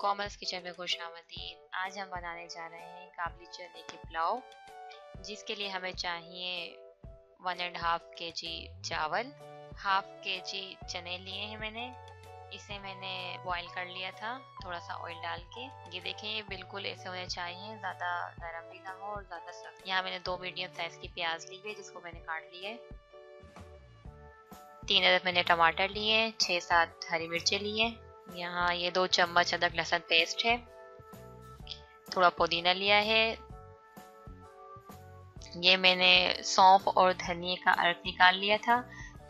Commerce kitchen में खुशामदीद। आज हम बनाने जा रहे हैं काबली चने के पुलाव, जिसके लिए हमें चाहिए 1.5 kg चावल, 1/2 kg चने लिए हैं मैंने। इसे मैंने बॉईल कर लिया था थोड़ा सा ऑयल डाल के। ये देखें, ये बिल्कुल ऐसे होने चाहिए, ज़्यादा नरम भी ना हो और ज़्यादा सख्त। यहाँ मैंने 2 मीडियम साइज़ की प्याज ली है जिसको मैंने काट लिया है। 3 अदद मैंने टमाटर लिए, 6-7 हरी मिर्चें लिए। यहाँ ये 2 चम्मच अदरक लहसुन पेस्ट है। थोड़ा पुदीना लिया है। ये मैंने सौंफ और धनिए का अर्क निकाल लिया था।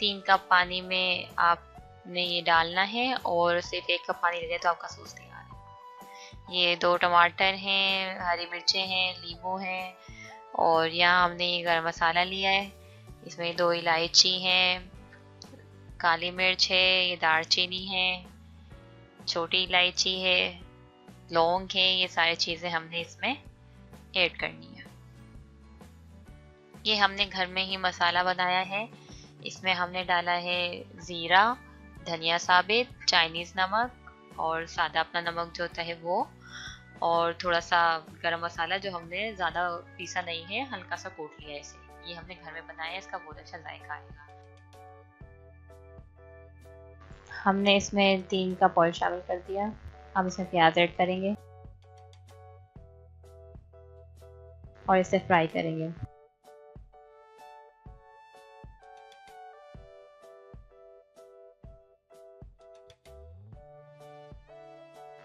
3 कप पानी में आपने ये डालना है और सिर्फ 1 कप पानी ले तो आपका सूस तैयार है। ये 2 टमाटर हैं, हरी मिर्चें हैं, नींबू है और यहाँ हमने ये गरम मसाला लिया है। इसमें 2 इलायची हैं, काली मिर्च है, ये दालचीनी है, छोटी इलायची है, लौंग है। ये सारी चीज़ें हमने इसमें ऐड करनी है। ये हमने घर में ही मसाला बनाया है। इसमें हमने डाला है ज़ीरा, धनिया साबित, चाइनीज़ नमक और सादा अपना नमक जो होता है वो, और थोड़ा सा गरम मसाला जो हमने ज़्यादा पीसा नहीं है, हल्का सा कूट लिया है इसे। ये हमने घर में बनाया है, इसका बहुत अच्छा जायका आएगा। हमने इसमें 3 कप ऑयल शामिल कर दिया। अब इसमें प्याज ऐड करेंगे और इसे फ्राई करेंगे।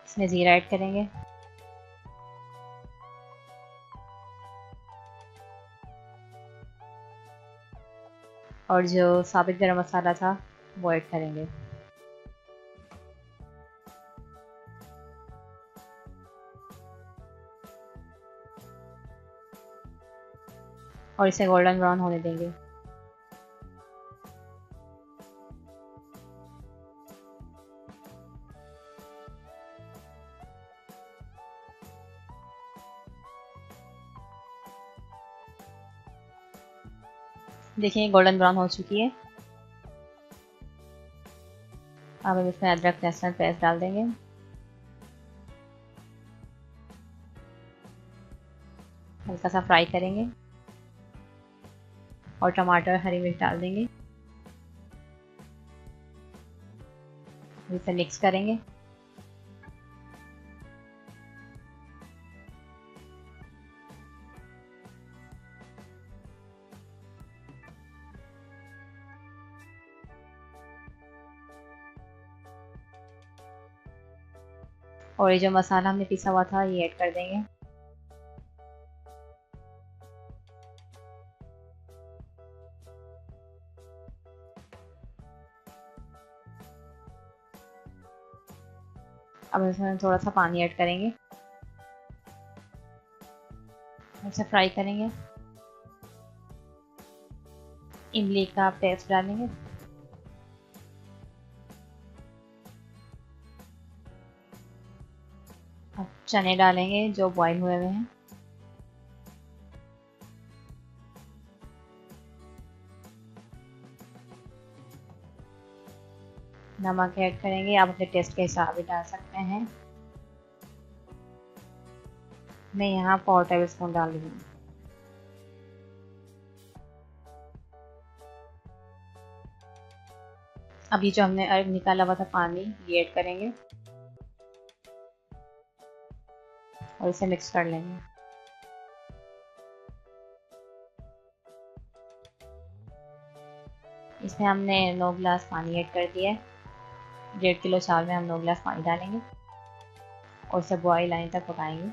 इसमें ज़ीरा ऐड करेंगे और जो साबित गरम मसाला था वो ऐड करेंगे। और इसे गोल्डन ब्राउन होने देंगे। देखिए गोल्डन ब्राउन हो चुकी है। अब हम इसमें अदरक लहसुन पेस्ट डाल देंगे। हल्का सा फ्राई करेंगे और टमाटर हरी मिर्च डाल देंगे। इसे मिक्स करेंगे। और ये जो मसाला हमने पीसा हुआ था ये ऐड कर देंगे। अब इसमें थोड़ा सा पानी ऐड करेंगे, इसे फ्राई करेंगे। इमली का पेस्ट डालेंगे। अब चने डालेंगे जो बॉईल हुए हुए हैं। नमक ऐड करेंगे, आप अपने टेस्ट के हिसाब से डाल सकते हैं। मैं यहाँ 4 टेबल स्पून डाल रही हूँ। अब ये जो हमने अर्क निकाला हुआ था पानी ये ऐड करेंगे और इसे मिक्स कर लेंगे। इसमें हमने 9 गिलास पानी ऐड कर दिया है। 1.5 किलो चावल में हम 9 गिलास पानी डालेंगे और इसे बॉईल आने तक पकाएंगे।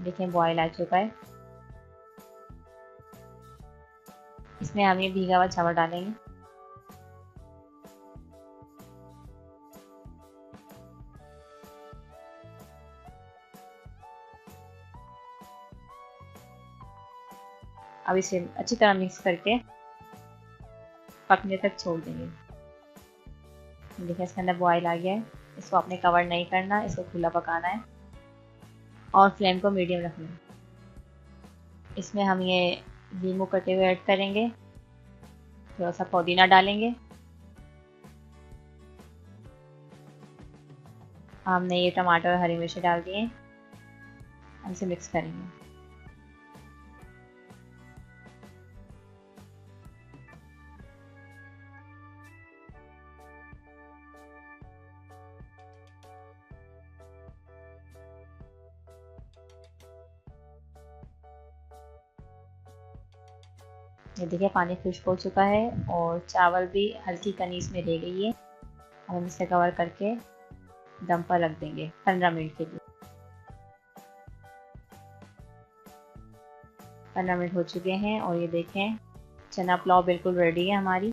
देखिए बॉईल आ चुका है। इसमें हम ये भीगा हुआ चावल डालेंगे। अब इसे अच्छी तरह मिक्स करके पकने तक छोड़ देंगे। देखिए इसके अंदर बॉईल आ गया है। इसको आपने कवर नहीं करना, इसको खुला पकाना है और फ्लेम को मीडियम रखना है। इसमें हम ये नींबू कटे हुए ऐड करेंगे, थोड़ा सा पुदीना डालेंगे। हमने ये टमाटर और हरी मिर्ची डाल दिए, हम इसे मिक्स करेंगे। ये देखिए पानी खुश्क हो चुका है और चावल भी हल्की कनीस में रह गई है। हम इसे कवर करके दम पर रख देंगे 15 मिनट के लिए। 15 मिनट हो चुके हैं और ये देखें चना पुलाव बिल्कुल रेडी है हमारी।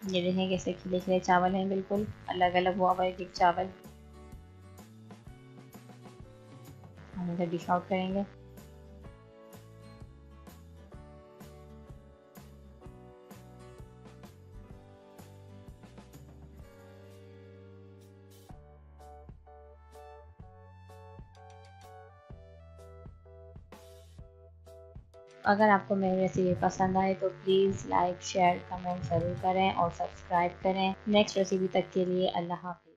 ये देखें कैसे खिले खिले चावल हैं, बिल्कुल अलग अलग हुआ हुआ एक एक चावल। हम इसे डिश आउट करेंगे। अगर आपको मेरी रेसिपी पसंद आए तो प्लीज़ लाइक शेयर कमेंट ज़रूर करें और सब्सक्राइब करें। नेक्स्ट रेसिपी तक के लिए अल्लाह हाफ़िज़।